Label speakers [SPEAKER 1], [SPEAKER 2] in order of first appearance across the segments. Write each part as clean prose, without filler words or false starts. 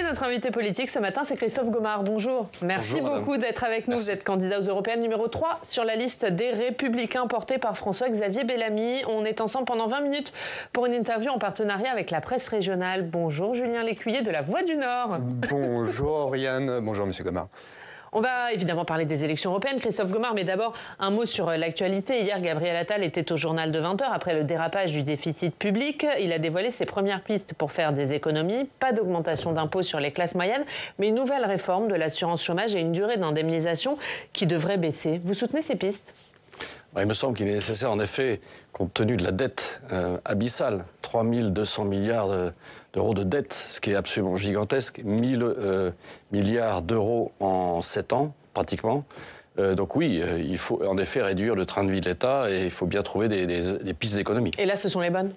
[SPEAKER 1] notre invité politique ce matin, c'est Christophe Gomard. Bonjour. Merci beaucoup d'être avec nous. Merci. Vous êtes candidat aux Européennes numéro 3 sur la liste des Républicains portés par François-Xavier Bellamy. On est ensemble pendant 20 minutes pour une interview en partenariat avec la presse régionale. Bonjour Julien Lécuyer de La Voix du Nord.
[SPEAKER 2] Bonjour Oriane, bonjour Monsieur Gomard.
[SPEAKER 1] On va évidemment parler des élections européennes, Christophe Gomard, mais d'abord un mot sur l'actualité. Hier, Gabriel Attal était au journal de 20h après le dérapage du déficit public. Il a dévoilé ses premières pistes pour faire des économies. Pas d'augmentation d'impôts sur les classes moyennes, mais une nouvelle réforme de l'assurance chômage et une durée d'indemnisation qui devrait baisser. Vous soutenez ces pistes ?
[SPEAKER 3] Il me semble qu'il est nécessaire, en effet, compte tenu de la dette abyssale, 3 200 milliards d'euros de dette, ce qui est absolument gigantesque, 1 000 milliards d'euros en 7 ans, pratiquement. Donc oui, il faut en effet réduire le train de vie de l'État et il faut bien trouver des pistes d'économie.
[SPEAKER 1] Et là, ce sont les bonnes ?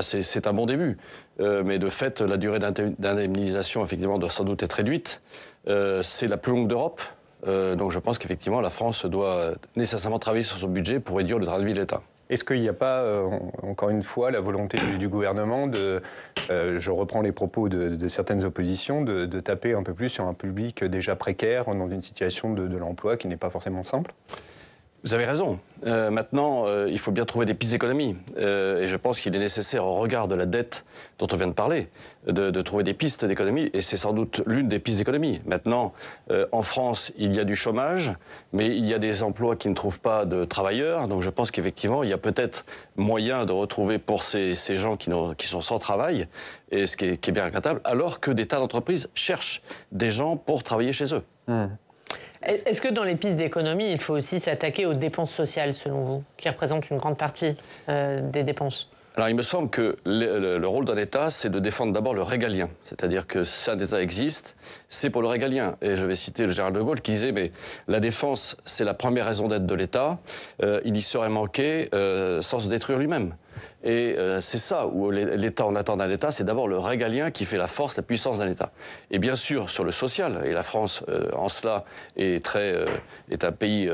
[SPEAKER 3] C'est un bon début. Mais de fait, la durée d'indemnisation, effectivement, doit sans doute être réduite. C'est la plus longue d'Europe. Donc je pense qu'effectivement la France doit nécessairement travailler sur son budget pour réduire le train de vie de l'État.
[SPEAKER 2] Est-ce qu'il n'y a pas, encore une fois, la volonté du gouvernement de, je reprends les propos de certaines oppositions, de taper un peu plus sur un public déjà précaire dans une situation de l'emploi qui n'est pas forcément simple ?
[SPEAKER 3] Vous avez raison. Maintenant, il faut bien trouver des pistes d'économie. Et je pense qu'il est nécessaire, au regard de la dette dont on vient de parler, de trouver des pistes d'économie. Et c'est sans doute l'une des pistes d'économie. Maintenant, en France, il y a du chômage, mais il y a des emplois qui ne trouvent pas de travailleurs. Donc je pense qu'effectivement, il y a peut-être moyen de retrouver pour ces gens qui sont sans travail, et ce qui est bien regrettable, alors que des tas d'entreprises cherchent des gens pour travailler chez eux.
[SPEAKER 1] Est-ce que dans les pistes d'économie, il faut aussi s'attaquer aux dépenses sociales, selon vous, qui représentent une grande partie des dépenses ?
[SPEAKER 3] Alors il me semble que le rôle d'un État, c'est de défendre d'abord le régalien. C'est-à-dire que si un État existe, c'est pour le régalien. Et je vais citer le général de Gaulle qui disait « mais la défense, c'est la première raison d'être de l'État. Il y serait manqué sans se détruire lui-même ». Et c'est ça où l'État, on attend d'un État, c'est d'abord le régalien qui fait la force, la puissance d'un État. Et bien sûr, sur le social, et la France, en cela, est un pays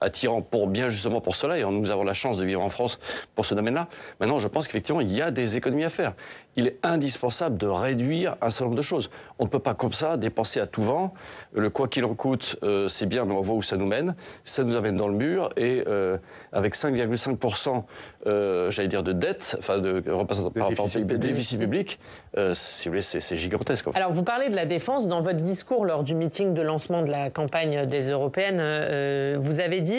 [SPEAKER 3] attirant bien justement pour cela, et nous avons la chance de vivre en France pour ce domaine-là. Maintenant, je pense qu'effectivement, il y a des économies à faire. Il est indispensable de réduire un certain nombre de choses. On ne peut pas comme ça dépenser à tout vent. Le quoi qu'il en coûte, c'est bien, mais on voit où ça nous mène. Ça nous amène dans le mur, et avec 5,5%, j'allais dire, de dette, enfin par rapport au déficit public, si vous voulez, c'est gigantesque.
[SPEAKER 1] Alors, vous parlez de la défense. Dans votre discours lors du meeting de lancement de la campagne des Européennes, vous avez dit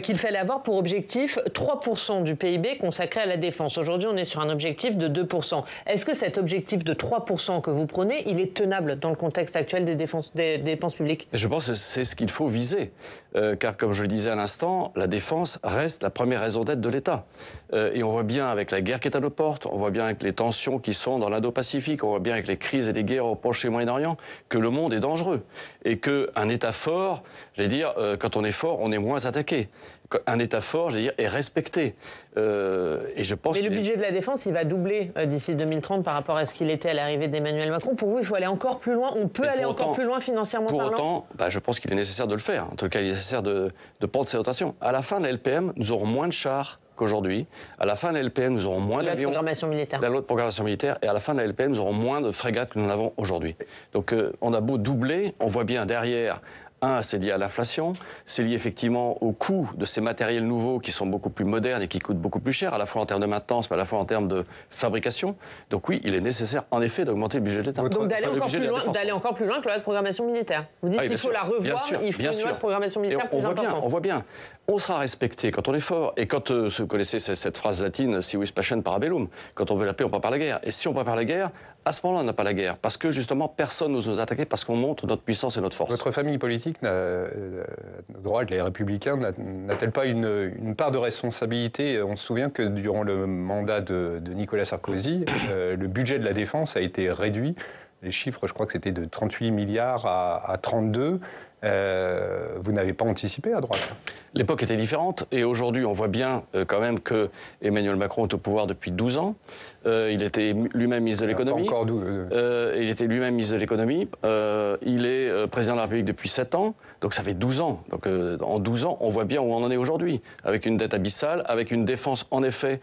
[SPEAKER 1] qu'il fallait avoir pour objectif 3% du PIB consacré à la défense. Aujourd'hui, on est sur un objectif de 2%. Est-ce que cet objectif de 3% que vous prenez, il est tenable dans le contexte actuel des dépenses publiques ?
[SPEAKER 3] Je pense que c'est ce qu'il faut viser. Car, comme je le disais à l'instant, la défense reste la première raison d'être de l'État. Et on voit bien avec la guerre qui est à nos portes, on voit bien avec les tensions qui sont dans l'Indo-Pacifique, on voit bien avec les crises et les guerres au Proche et Moyen-Orient, que le monde est dangereux. Et qu'un État fort, j'allais dire, quand on est fort, on est moins attaqué. Un État fort, j'allais dire, est respecté. Et je pense.
[SPEAKER 1] Mais le budget de la défense, il va doubler d'ici 2030 par rapport à ce qu'il était à l'arrivée d'Emmanuel Macron. Pour vous, il faut aller encore plus loin. On peut aller encore plus loin financièrement parlant.
[SPEAKER 3] Pour autant, je pense qu'il est nécessaire de le faire. En tout cas, il est nécessaire de prendre ces dotations. À la fin de la LPM, nous aurons moins de chars qu'aujourd'hui. À la fin de la LPM, nous aurons moins d'avions.
[SPEAKER 1] La programmation militaire.
[SPEAKER 3] La loi de programmation militaire. Et à la fin de la LPM, nous aurons moins de frégates que nous en avons aujourd'hui. Donc, on a beau doubler, on voit bien derrière. C'est lié à l'inflation, c'est lié effectivement au coût de ces matériels nouveaux qui sont beaucoup plus modernes et qui coûtent beaucoup plus cher, à la fois en termes de maintenance, mais à la fois en termes de fabrication. Donc oui, il est nécessaire en effet d'augmenter le budget de l'État.
[SPEAKER 1] Donc d'aller encore plus loin que la loi de programmation militaire. Vous dites qu'il faut la revoir, il faut une loi de programmation militaire plus importante.
[SPEAKER 3] On voit bien. On sera respecté quand on est fort. Et quand, vous connaissez cette phrase latine, si vis pacem para bellum, quand on veut la paix, on prépare la guerre. Et si on prépare la guerre, à ce moment-là, on n'a pas la guerre. Parce que justement, personne n'ose nous attaquer parce qu'on montre notre puissance et notre force.
[SPEAKER 2] Votre famille politique, droite, les Républicains, n'a-t-elle pas une part de responsabilité ? On se souvient que durant le mandat de Nicolas Sarkozy, le budget de la défense a été réduit. Les chiffres, je crois que c'était de 38 milliards à 32. Vous n'avez pas anticipé à droite.
[SPEAKER 3] L'époque était différente et aujourd'hui on voit bien quand même que Emmanuel Macron est au pouvoir depuis 12 ans. Il était lui-même ministre de l'économie.
[SPEAKER 2] Pas encore
[SPEAKER 3] il était lui-même ministre de l'économie. Il est président de la République depuis 7 ans. Donc ça fait 12 ans. Donc en 12 ans, on voit bien où on en est aujourd'hui. Avec une dette abyssale, avec une défense en effet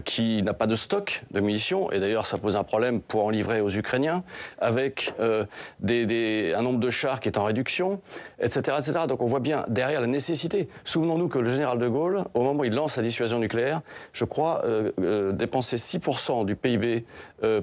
[SPEAKER 3] qui n'a pas de stock de munitions. Et d'ailleurs ça pose un problème pour en livrer aux Ukrainiens. Avec un nombre de chars qui est en réduction, etc., etc. Donc on voit bien derrière la nécessité. Souvenons-nous que le général de Gaulle, au moment où il lance la dissuasion nucléaire, je crois, dépensait 6% du PIB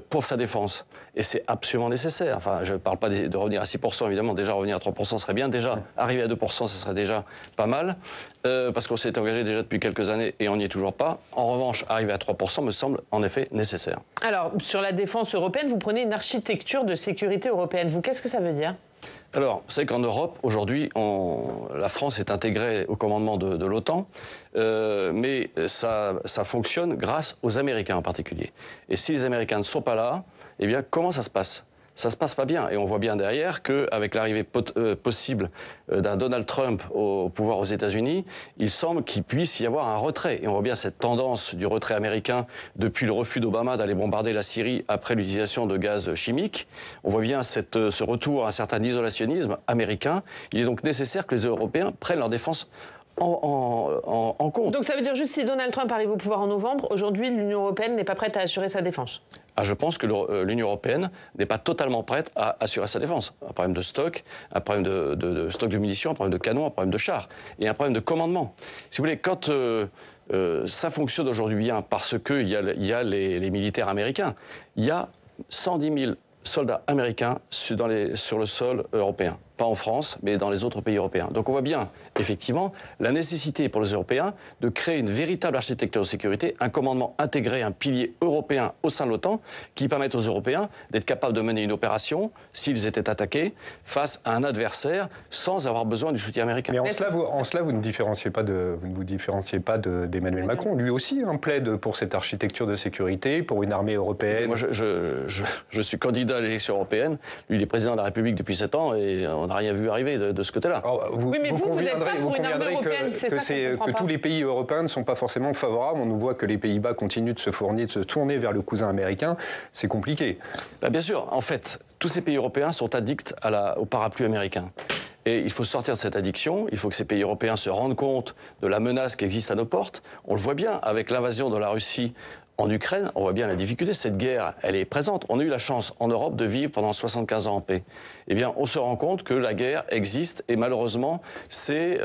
[SPEAKER 3] pour sa défense. Et c'est absolument nécessaire. Enfin, je ne parle pas de revenir à 6%, évidemment. Déjà, revenir à 3% serait bien. Déjà, arriver à 2%, ce serait déjà pas mal. Parce qu'on s'est engagé déjà depuis quelques années et on n'y est toujours pas. En revanche, arriver à 3% me semble en effet nécessaire.
[SPEAKER 1] Alors, sur la défense européenne, vous prenez une architecture de sécurité européenne. Vous, qu'est-ce que ça veut dire ?
[SPEAKER 3] Alors, vous savez qu'en Europe, aujourd'hui, la France est intégrée au commandement de l'OTAN, mais ça fonctionne grâce aux Américains en particulier. Et si les Américains ne sont pas là, eh bien, comment ça se passe ? Ça se passe pas bien. Et on voit bien derrière qu'avec l'arrivée possible d'un Donald Trump au pouvoir aux États-Unis, il semble qu'il puisse y avoir un retrait. Et on voit bien cette tendance du retrait américain depuis le refus d'Obama d'aller bombarder la Syrie après l'utilisation de gaz chimiques. On voit bien ce retour à un certain isolationnisme américain. Il est donc nécessaire que les Européens prennent leur défense en compte.
[SPEAKER 1] Donc ça veut dire juste si Donald Trump arrive au pouvoir en novembre, aujourd'hui l'Union européenne n'est pas prête à assurer sa défense.
[SPEAKER 3] Je pense que l'Union européenne n'est pas totalement prête à assurer sa défense. Un problème de stock, un problème de stock de munitions, un problème de canons, un problème de chars et un problème de commandement. Si vous voulez, quand ça fonctionne aujourd'hui bien parce qu'il y a les militaires américains, il y a 110 000 soldats américains sur le sol européen. Pas en France, mais dans les autres pays européens. Donc on voit bien, effectivement, la nécessité pour les Européens de créer une véritable architecture de sécurité, un commandement intégré, un pilier européen au sein de l'OTAN, qui permette aux Européens d'être capables de mener une opération, s'ils étaient attaqués, face à un adversaire, sans avoir besoin du soutien américain.
[SPEAKER 2] Mais en cela, vous ne vous différenciez pas d'Emmanuel Macron. Lui aussi plaide pour cette architecture de sécurité, pour une armée européenne.
[SPEAKER 3] Moi, je suis candidat à l'élection européenne. Lui, il est président de la République depuis 7 ans et on n'a rien vu arriver de ce côté-là.
[SPEAKER 1] Vous conviendrez
[SPEAKER 2] que tous les pays européens ne sont pas forcément favorables. On nous voit que les Pays-Bas continuent de se fournir, de se tourner vers le cousin américain. C'est compliqué.
[SPEAKER 3] Bien sûr. En fait, tous ces pays européens sont addicts au parapluie américain. Et il faut sortir de cette addiction, il faut que ces pays européens se rendent compte de la menace qui existe à nos portes. On le voit bien avec l'invasion de la Russie en Ukraine, on voit bien la difficulté. Cette guerre, elle est présente. On a eu la chance en Europe de vivre pendant 75 ans en paix. Eh bien, on se rend compte que la guerre existe et malheureusement, c'est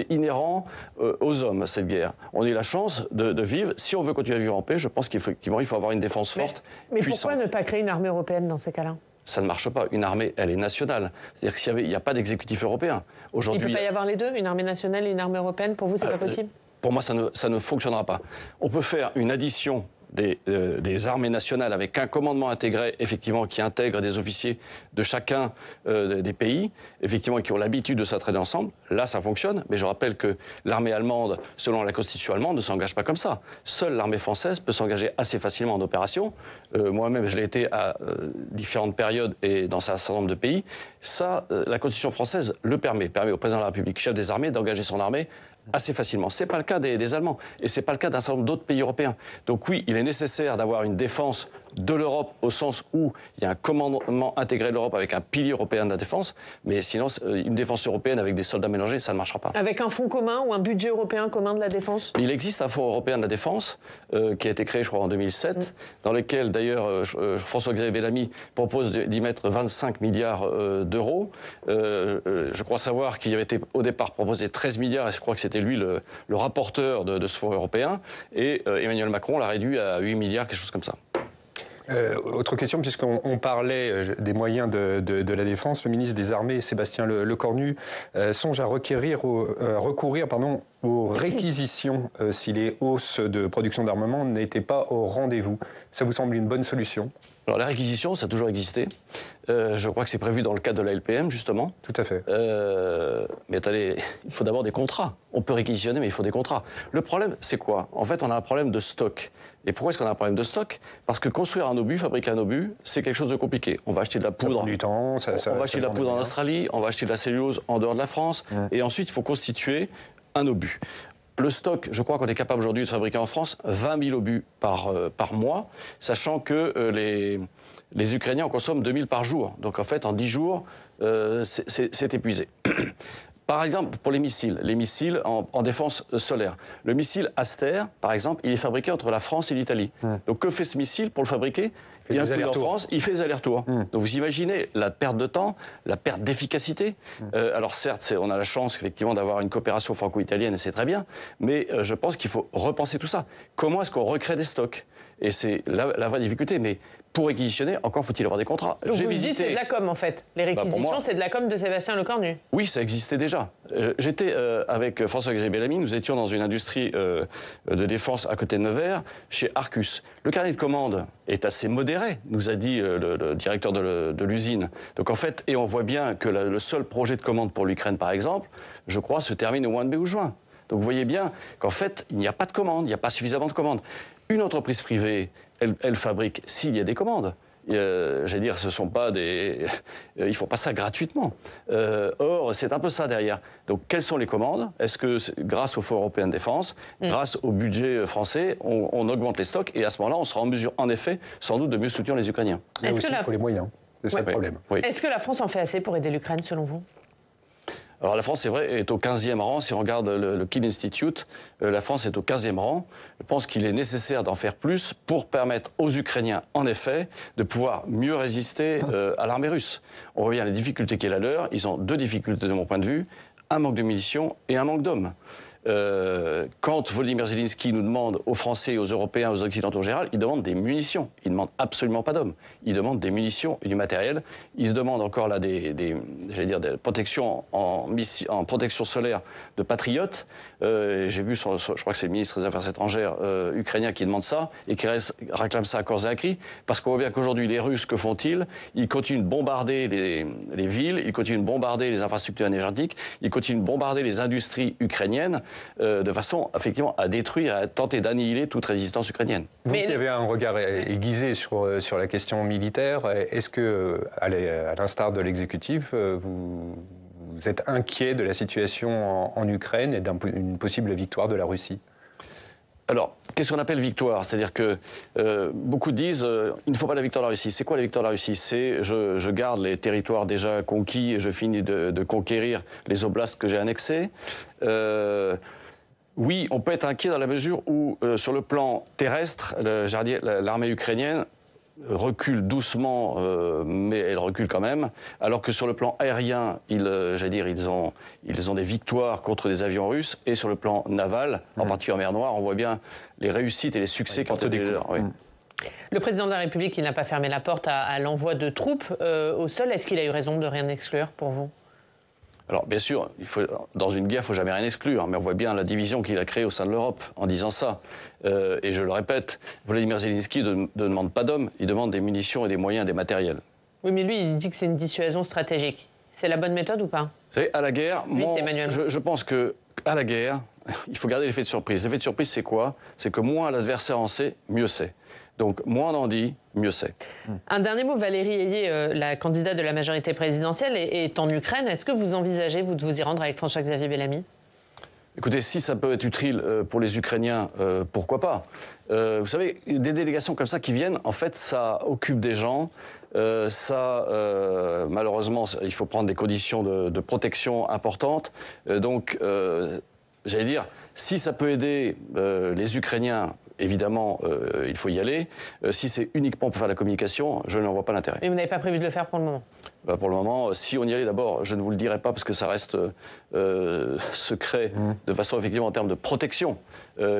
[SPEAKER 3] inhérent aux hommes, cette guerre. On a eu la chance de vivre. Si on veut continuer à vivre en paix, je pense qu'effectivement, il faut avoir une défense forte,
[SPEAKER 1] mais
[SPEAKER 3] puissante.
[SPEAKER 1] Pourquoi ne pas créer une armée européenne dans ces cas-là ?
[SPEAKER 3] Ça ne marche pas. Une armée, elle est nationale. C'est-à-dire qu'il n'y a pas d'exécutif européen.
[SPEAKER 1] Il ne peut pas y avoir les deux, une armée nationale et une armée européenne. Pour vous, c'est pas possible ?
[SPEAKER 3] Pour moi, ça ne fonctionnera pas. On peut faire une addition des armées nationales avec un commandement intégré, effectivement, qui intègre des officiers de chacun des pays, effectivement, qui ont l'habitude de s'entraîner ensemble. Là, ça fonctionne. Mais je rappelle que l'armée allemande, selon la constitution allemande, ne s'engage pas comme ça. Seule l'armée française peut s'engager assez facilement en opération. Moi-même, je l'ai été à différentes périodes et dans un certain nombre de pays. Ça, la constitution française le permet au président de la République, chef des armées, d'engager son armée assez facilement. Ce n'est pas le cas des Allemands et ce n'est pas le cas d'un certain nombre d'autres pays européens. Donc oui, il est nécessaire d'avoir une défense de l'Europe au sens où il y a un commandement intégré de l'Europe avec un pilier européen de la défense, mais sinon une défense européenne avec des soldats mélangés, ça ne marchera pas.
[SPEAKER 1] Avec un fonds commun ou un budget européen commun de la défense ?
[SPEAKER 3] Il existe un fonds européen de la défense qui a été créé, je crois, en 2007, dans lequel d'ailleurs François-Xavier Bellamy propose d'y mettre 25 milliards d'euros. Je crois savoir qu'il avait été au départ proposé 13 milliards et je crois que c'était lui le rapporteur de ce fonds européen et Emmanuel Macron l'a réduit à 8 milliards, quelque chose comme ça.
[SPEAKER 2] Autre question, puisqu'on parlait des moyens de la défense, le ministre des Armées, Sébastien Lecornu, songe à recourir aux réquisitions si les hausses de production d'armement n'étaient pas au rendez-vous. Ça vous semble une bonne solution ?
[SPEAKER 3] Alors la réquisition, ça a toujours existé. Je crois que c'est prévu dans le cadre de la LPM, justement.
[SPEAKER 2] Tout à fait.
[SPEAKER 3] Mais attendez, il faut d'abord des contrats. On peut réquisitionner, mais il faut des contrats. Le problème, c'est quoi? En fait, on a un problème de stock. Et pourquoi est-ce qu'on a un problème de stock? Parce que construire un obus, fabriquer un obus, c'est quelque chose de compliqué. On va acheter de la poudre.
[SPEAKER 2] Ça prend du temps,
[SPEAKER 3] on va acheter de la poudre en Australie, on va acheter de la cellulose en dehors de la France. Et ensuite, il faut constituer un obus. Le stock, je crois qu'on est capable aujourd'hui de fabriquer en France 20 000 obus par mois, sachant que les Ukrainiens en consomment 2 000 par jour. Donc en fait, en 10 jours, c'est épuisé. Par exemple, pour les missiles en défense solaire. Le missile Aster, par exemple, il est fabriqué entre la France et l'Italie. Donc que fait ce missile pour le fabriquer? Il y a un coup en France, il fait des allers-retours. Donc vous imaginez la perte de temps, la perte d'efficacité. Alors certes, on a la chance effectivement d'avoir une coopération franco-italienne et c'est très bien, mais je pense qu'il faut repenser tout ça. Comment est-ce qu'on recrée des stocks? Et c'est la vraie difficulté. Mais pour réquisitionner, encore faut-il avoir des contrats.
[SPEAKER 1] Donc vous dites c'est de la com en fait. Les réquisitions, c'est de la com de Sébastien Lecornu.
[SPEAKER 3] Oui, ça existait déjà. J'étais avec François-Xavier Bellamy, nous étions dans une industrie de défense à côté de Nevers, chez Arcus. Le carnet de commande est assez modéré, nous a dit le directeur de l'usine. Donc en fait, et on voit bien que le seul projet de commande pour l'Ukraine, par exemple, je crois, se termine au mois de mai ou juin. Donc vous voyez bien qu'en fait, il n'y a pas de commandes, il n'y a pas suffisamment de commandes. Une entreprise privée, elle fabrique s'il y a des commandes. J'allais dire, ce sont pas des... ils font pas ça gratuitement. Or, c'est un peu ça derrière. Donc, quelles sont les commandes? Est-ce que, grâce au Fonds européen de défense, grâce au budget français, on augmente les stocks et à ce moment-là, on sera en mesure, en effet, sans doute, de mieux soutenir les Ukrainiens.
[SPEAKER 2] Mais aussi, il faut les moyens. C'est ça le problème.
[SPEAKER 3] Oui.
[SPEAKER 1] Est-ce que la France en fait assez pour aider l'Ukraine, selon vous?
[SPEAKER 3] Alors la France, c'est vrai, est au 15e rang. Si on regarde le Kiel Institute, la France est au 15e rang. Je pense qu'il est nécessaire d'en faire plus pour permettre aux Ukrainiens, en effet, de pouvoir mieux résister à l'armée russe. On voit bien les difficultés qu'il y a la leur. Ils ont deux difficultés de mon point de vue, un manque de munitions et un manque d'hommes. Quand Volodymyr Zelensky nous demande aux Français, aux Européens, aux Occidentaux en général, il demande des munitions. Il ne demande absolument pas d'hommes. Il demande des munitions et du matériel. Il se demande encore là des protections en protection solaire de patriotes. J'ai vu, je crois que c'est le ministre des Affaires étrangères ukrainien qui demande ça et qui réclame ça à corps et à cri. Parce qu'on voit bien qu'aujourd'hui, les Russes, que font-ils? Ils continuent de bombarder les villes, ils continuent de bombarder les infrastructures énergétiques, ils continuent de bombarder les industries ukrainiennes. De façon, effectivement, à détruire, à tenter d'annihiler toute résistance ukrainienne.
[SPEAKER 2] Vous qui avez un regard aiguisé sur la question militaire, est-ce que, à l'instar de l'exécutif, vous êtes inquiet de la situation en Ukraine et d'une possible victoire de la Russie?
[SPEAKER 3] Alors, qu'est-ce qu'on appelle victoire? C'est-à-dire que beaucoup disent il ne faut pas la victoire de la Russie. C'est quoi la victoire de la Russie? C'est je garde les territoires déjà conquis et je finis de conquérir les oblasts que j'ai annexés. Oui, on peut être inquiet dans la mesure où, sur le plan terrestre, l'armée ukrainienne recule doucement, mais elle recule quand même, alors que sur le plan aérien, ils ont des victoires contre des avions russes, et sur le plan naval, en particulier en mer Noire, on voit bien les réussites et les succès qu'ont été les leurs. Oui.
[SPEAKER 1] Le président de la République, il n'a pas fermé la porte à l'envoi de troupes au sol. Est-ce qu'il a eu raison de rien exclure pour vous?
[SPEAKER 3] Alors, bien sûr, dans une guerre, il ne faut jamais rien exclure, mais on voit bien la division qu'il a créée au sein de l'Europe en disant ça. Et je le répète, Volodymyr Zelensky ne demande pas d'hommes, il demande des munitions et des moyens, des matériels. Oui,
[SPEAKER 1] mais lui, il dit que c'est une dissuasion stratégique. C'est la bonne méthode ou pas?
[SPEAKER 3] Vous savez, à la guerre, je pense qu'à la guerre, il faut garder l'effet de surprise. L'effet de surprise, c'est quoi? C'est que moins l'adversaire en sait, mieux c'est. Donc, moins on en dit, mieux c'est.
[SPEAKER 1] Un dernier mot, Valérie Ayé, la candidate de la majorité présidentielle, est en Ukraine. Est-ce que vous envisagez, vous, de vous y rendre avec François-Xavier Bellamy?
[SPEAKER 3] Écoutez, si ça peut être utile pour les Ukrainiens, pourquoi pas? Vous savez, des délégations comme ça qui viennent, en fait, ça occupe des gens. Malheureusement, il faut prendre des conditions de protection importantes. Donc, j'allais dire, si ça peut aider les Ukrainiens, évidemment, il faut y aller. Si c'est uniquement pour faire la communication, je n'en vois pas l'intérêt.
[SPEAKER 1] Mais vous n'avez pas prévu de le faire pour le moment?
[SPEAKER 3] Bah, pour le moment, si on y allait d'abord, je ne vous le dirai pas parce que ça reste secret de façon effectivement en termes de protection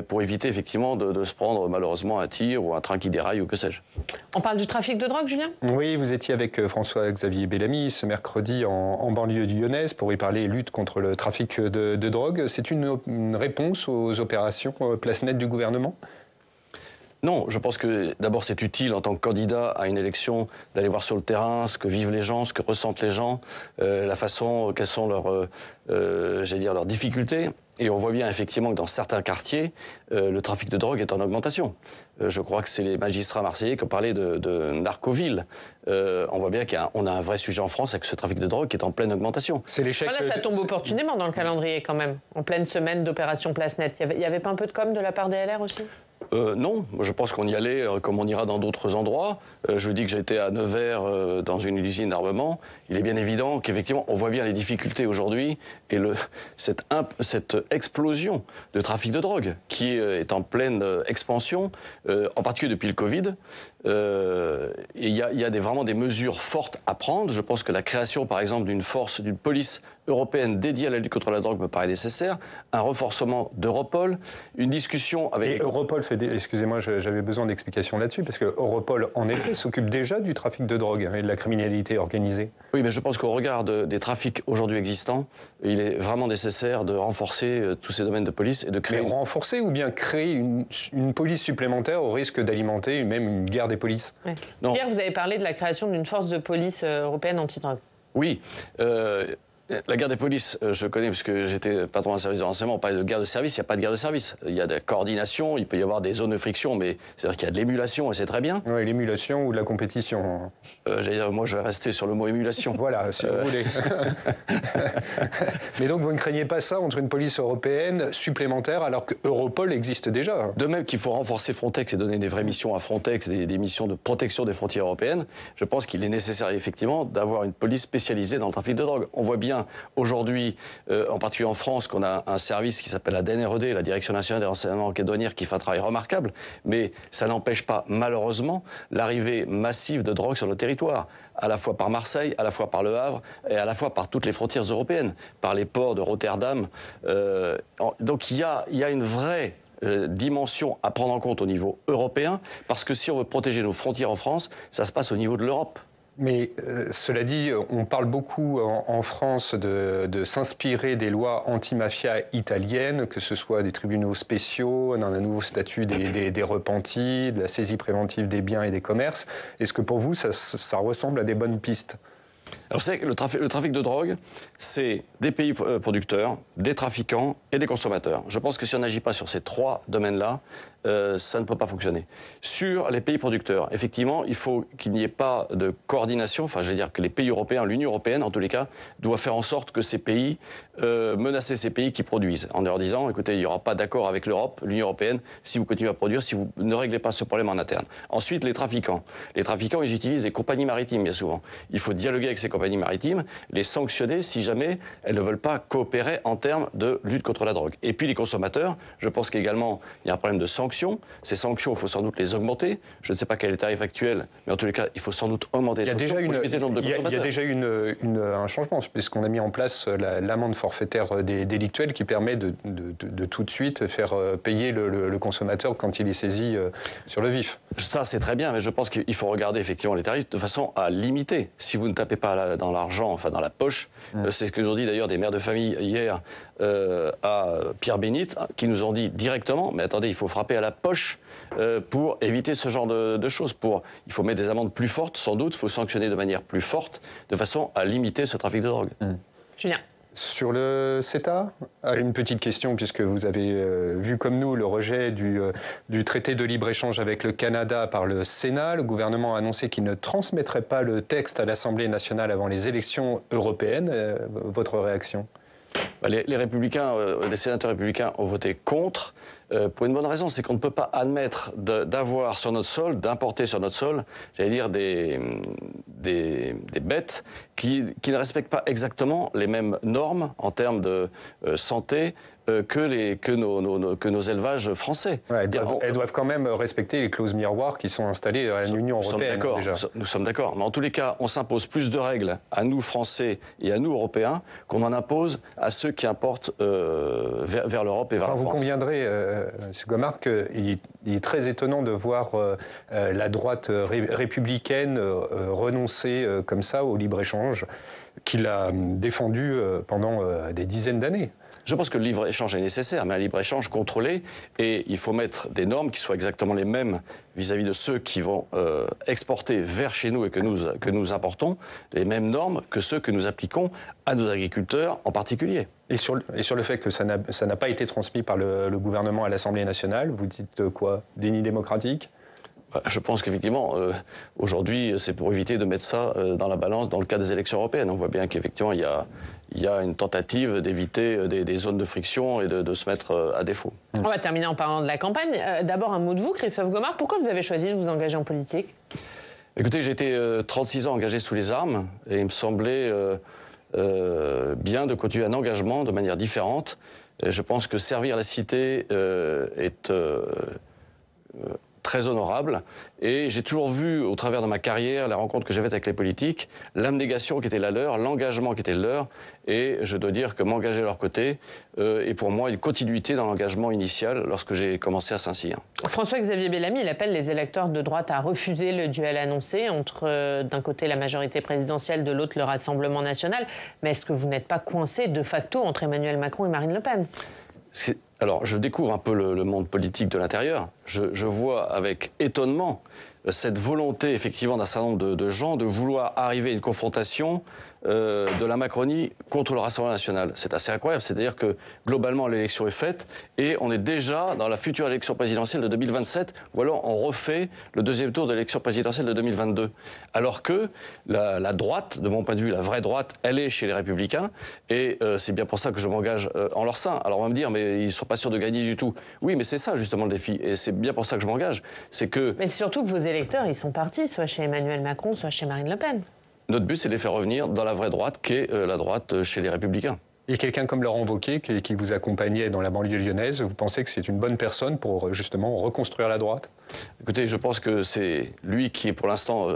[SPEAKER 3] pour éviter effectivement de se prendre malheureusement un tir ou un train qui déraille ou que sais-je.
[SPEAKER 1] On parle du trafic de drogue, Julien ?
[SPEAKER 2] Oui, vous étiez avec François-Xavier Bellamy ce mercredi en banlieue lyonnaise pour y parler lutte contre le trafic de drogue. C'est une réponse aux opérations Place Nette du gouvernement ?
[SPEAKER 3] Non, je pense que d'abord c'est utile en tant que candidat à une élection d'aller voir sur le terrain ce que vivent les gens, ce que ressentent les gens, la façon, quelles sont leurs difficultés. Et on voit bien effectivement que dans certains quartiers, le trafic de drogue est en augmentation. Je crois que c'est les magistrats marseillais qui ont parlé de narcoville. On voit bien qu'on a un vrai sujet en France avec ce trafic de drogue qui est en pleine augmentation.
[SPEAKER 2] C'est l'échec.
[SPEAKER 1] Voilà, ça tombe opportunément dans le calendrier quand même, en pleine semaine d'opération Place Nette. Il y avait pas un peu de com' de la part des LR aussi ?
[SPEAKER 3] Non, je pense qu'on y allait comme on ira dans d'autres endroits. Je vous dis que j'étais à Nevers dans une usine d'armement. Il est bien évident qu'effectivement, on voit bien les difficultés aujourd'hui et cette explosion de trafic de drogue qui est en pleine expansion, en particulier depuis le Covid. Il y a vraiment des mesures fortes à prendre. Je pense que la création, par exemple, d'une police européenne dédiée à la lutte contre la drogue me paraît nécessaire. Un renforcement d'Europol, une discussion avec...
[SPEAKER 2] Et Europol excusez-moi, j'avais besoin d'explications là-dessus, parce que Europol, en effet, s'occupe déjà du trafic de drogue et de la criminalité organisée.
[SPEAKER 3] Oui, mais je pense qu'au regard des trafics aujourd'hui existants, il est vraiment nécessaire de renforcer tous ces domaines de police et de créer...
[SPEAKER 2] Mais renforcer ou bien créer une police supplémentaire au risque d'alimenter même une guerre des polices.
[SPEAKER 1] Ouais. Hier, vous avez parlé de la création d'une force de police européenne anti-drogue.
[SPEAKER 3] Oui. La guerre des polices, je connais parce que j'étais patron d'un service de renseignement. On parlait de guerre de service, il n'y a pas de guerre de service. Il y a de la coordination, il peut y avoir des zones de friction, mais c'est-à-dire qu'il y a de l'émulation et c'est très bien.
[SPEAKER 2] Oui, l'émulation ou de la compétition.
[SPEAKER 3] J'allais dire, moi je vais rester sur le mot émulation.
[SPEAKER 2] Voilà, si vous voulez. Mais donc vous ne craignez pas ça entre une police européenne supplémentaire alors que Europol existe déjà?
[SPEAKER 3] De même qu'il faut renforcer Frontex et donner des vraies missions à Frontex, des missions de protection des frontières européennes, je pense qu'il est nécessaire effectivement d'avoir une police spécialisée dans le trafic de drogue. On voit bien aujourd'hui, en particulier en France, qu'on a un service qui s'appelle la DNRED, la Direction nationale des renseignements enquêtes douanières, qui fait un travail remarquable, mais ça n'empêche pas, malheureusement, l'arrivée massive de drogue sur nos territoires, à la fois par Marseille, à la fois par Le Havre, et à la fois par toutes les frontières européennes, par les ports de Rotterdam. Donc il y a une vraie dimension à prendre en compte au niveau européen, parce que si on veut protéger nos frontières en France, ça se passe au niveau de l'Europe.
[SPEAKER 2] Mais cela dit, on parle beaucoup en France de s'inspirer des lois anti-mafia italiennes, que ce soit des tribunaux spéciaux, dans un nouveau statut des repentis, de la saisie préventive des biens et des commerces. Est-ce que pour vous, ça ressemble à des bonnes pistes ?
[SPEAKER 3] Alors, vous savez que le trafic de drogue, c'est des pays producteurs, des trafiquants et des consommateurs. Je pense que si on n'agit pas sur ces trois domaines-là, ça ne peut pas fonctionner. Sur les pays producteurs, effectivement, il faut qu'il n'y ait pas de coordination. Enfin, je veux dire que les pays européens, l'Union européenne, en tous les cas, doit faire en sorte que ces pays, menacer ces pays qui produisent, en leur disant, écoutez, il n'y aura pas d'accord avec l'Europe, l'Union européenne, si vous continuez à produire, si vous ne réglez pas ce problème en interne. Ensuite, les trafiquants. Les trafiquants, ils utilisent des compagnies maritimes, bien souvent. Il faut dialoguer avec ces compagnies maritimes, les sanctionner si jamais elles ne veulent pas coopérer en termes de lutte contre la drogue. Et puis les consommateurs, je pense qu'également, il y a un problème de sanctions. Ces sanctions, il faut sans doute les augmenter. Je ne sais pas quel est le tarif actuel, mais en tous les cas, il faut sans doute augmenter les sanctions pour limiter le nombre de consommateurs.
[SPEAKER 2] Il y a déjà un changement, puisqu'on a mis en place l'amende forfaitaire délictuelle qui permet de tout de suite faire payer le consommateur quand il est saisi sur le vif.
[SPEAKER 3] Ça, c'est très bien, mais je pense qu'il faut regarder effectivement les tarifs de façon à limiter. Si vous ne tapez pas dans l'argent, enfin dans la poche, c'est ce que nous ont dit d'ailleurs des mères de famille hier à Pierre-Bénite, qui nous ont dit directement, mais attendez, il faut frapper à la poche pour éviter ce genre de choses. Il faut mettre des amendes plus fortes, sans doute, il faut sanctionner de manière plus forte, de façon à limiter ce trafic de drogue.
[SPEAKER 1] Julien.
[SPEAKER 2] Sur le CETA, une petite question, puisque vous avez vu comme nous le rejet du traité de libre-échange avec le Canada par le Sénat. Le gouvernement a annoncé qu'il ne transmettrait pas le texte à l'Assemblée nationale avant les élections européennes. Votre réaction ?
[SPEAKER 3] Les républicains, les sénateurs républicains ont voté contre pour une bonne raison, c'est qu'on ne peut pas admettre d'avoir sur notre sol, d'importer sur notre sol, j'allais dire des bêtes qui ne respectent pas exactement les mêmes normes en termes de santé, que nos élevages français.
[SPEAKER 2] Ouais, elles doivent quand même respecter les clauses miroirs qui sont installées à l'Union européenne.
[SPEAKER 3] Nous sommes d'accord. Mais en tous les cas, on s'impose plus de règles à nous, Français, et à nous, Européens, qu'on en impose à ceux qui importent vers l'Europe et vers la France.
[SPEAKER 2] Vous conviendrez, M. Gomard, qu'il est très étonnant de voir la droite républicaine renoncer comme ça au libre-échange qu'il a défendu pendant des dizaines d'années.
[SPEAKER 3] Je pense que le libre-échange est nécessaire, mais un libre-échange contrôlé, et il faut mettre des normes qui soient exactement les mêmes vis-à-vis de ceux qui vont exporter vers chez nous et que nous importons, les mêmes normes que ceux que nous appliquons à nos agriculteurs en particulier.
[SPEAKER 2] Et sur le fait que ça n'a pas été transmis par le gouvernement à l'Assemblée nationale, vous dites quoi? Déni démocratique?
[SPEAKER 3] Je pense qu'effectivement, aujourd'hui, c'est pour éviter de mettre ça dans la balance dans le cas des élections européennes. On voit bien qu'effectivement, il y a une tentative d'éviter des zones de friction et de se mettre à défaut.
[SPEAKER 1] On va terminer en parlant de la campagne. D'abord, un mot de vous, Christophe Gomard. Pourquoi vous avez choisi de vous engager en politique?
[SPEAKER 3] Écoutez, j'ai été 36 ans engagé sous les armes et il me semblait bien de continuer un engagement de manière différente. Et je pense que servir la cité est très honorable, et j'ai toujours vu au travers de ma carrière, la rencontre que j'avais avec les politiques, l'abnégation qui était la leur, l'engagement qui était le leur, et je dois dire que m'engager à leur côté est pour moi une continuité dans l'engagement initial lorsque j'ai commencé à Saint-Cyr.
[SPEAKER 1] François-Xavier Bellamy, il appelle les électeurs de droite à refuser le duel annoncé entre d'un côté la majorité présidentielle, de l'autre le Rassemblement national, mais est-ce que vous n'êtes pas coincé de facto entre Emmanuel Macron et Marine Le Pen?
[SPEAKER 3] Alors, je découvre un peu le monde politique de l'intérieur. Je vois avec étonnement cette volonté, effectivement, d'un certain nombre de gens de vouloir arriver à une confrontation de la Macronie contre le Rassemblement national. C'est assez incroyable. C'est-à-dire que, globalement, l'élection est faite et on est déjà dans la future élection présidentielle de 2027, ou alors on refait le deuxième tour de l'élection présidentielle de 2022. Alors que la droite, de mon point de vue, la vraie droite, elle est chez les Républicains, et c'est bien pour ça que je m'engage en leur sein. Alors on va me dire, mais ils ne sont pas sûrs de gagner du tout. Oui, mais c'est ça, justement, le défi. Et c'est bien pour ça que je m'engage. C'est que...
[SPEAKER 1] Mais surtout que vos électeurs, ils sont partis, soit chez Emmanuel Macron, soit chez Marine Le Pen.
[SPEAKER 3] Notre but, c'est de les faire revenir dans la vraie droite, qui est la droite chez les Républicains.
[SPEAKER 2] Et quelqu'un comme Laurent Wauquiez, qui vous accompagnait dans la banlieue lyonnaise, vous pensez que c'est une bonne personne pour justement reconstruire la droite?
[SPEAKER 3] Écoutez, je pense que c'est lui qui est pour l'instant,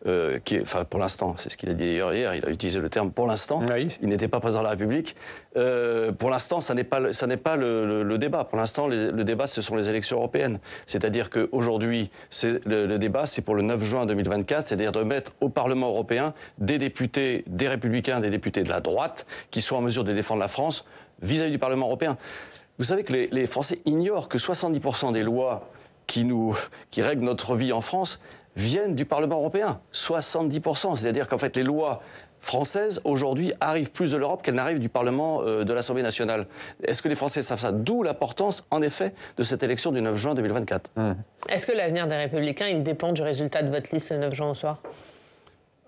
[SPEAKER 3] enfin pour l'instant, c'est ce qu'il a dit hier, il a utilisé le terme pour l'instant, oui. Il n'était pas président de la République. Pour l'instant, ça n'est pas le débat. Pour l'instant, le débat, ce sont les élections européennes. C'est-à-dire qu'aujourd'hui, le débat, c'est pour le 9 juin 2024, c'est-à-dire de mettre au Parlement européen des députés, des Républicains, des députés de la droite, qui sont en mesure de défendre la France vis-à-vis du Parlement européen. Vous savez que les Français ignorent que 70% des lois qui règlent notre vie en France viennent du Parlement européen. 70%. C'est-à-dire qu'en fait, les lois françaises, aujourd'hui, arrivent plus de l'Europe qu'elles n'arrivent du Parlement de l'Assemblée nationale. Est-ce que les Français savent ça? D'où l'importance, en effet, de cette élection du 9 juin 2024.
[SPEAKER 1] Est-ce que l'avenir des Républicains, il dépend du résultat de votre liste le 9 juin au soir?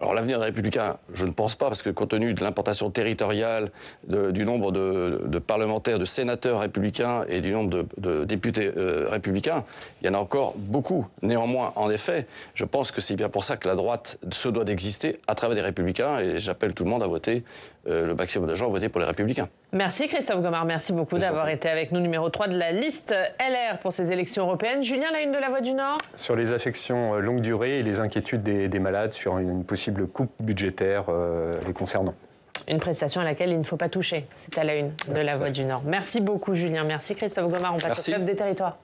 [SPEAKER 3] Alors l'avenir des Républicains, je ne pense pas, parce que compte tenu de l'implantation territoriale, du nombre de parlementaires, de sénateurs républicains et du nombre de députés républicains, il y en a encore beaucoup. Néanmoins, en effet, je pense que c'est bien pour ça que la droite se doit d'exister à travers des Républicains, et j'appelle tout le monde à voter, le maximum de gens à voter pour les Républicains.
[SPEAKER 1] Merci Christophe Gomard, merci beaucoup d'avoir été avec nous, numéro 3 de la liste LR pour ces élections européennes. Julien, la une de La Voix du Nord? Sur les affections longue durée et les inquiétudes des malades sur une possible coupe budgétaire les concernant. Une prestation à laquelle il ne faut pas toucher. C'est à la une de La Voix du Nord. Merci beaucoup Julien, merci Christophe Gomard, on passe au club des territoires.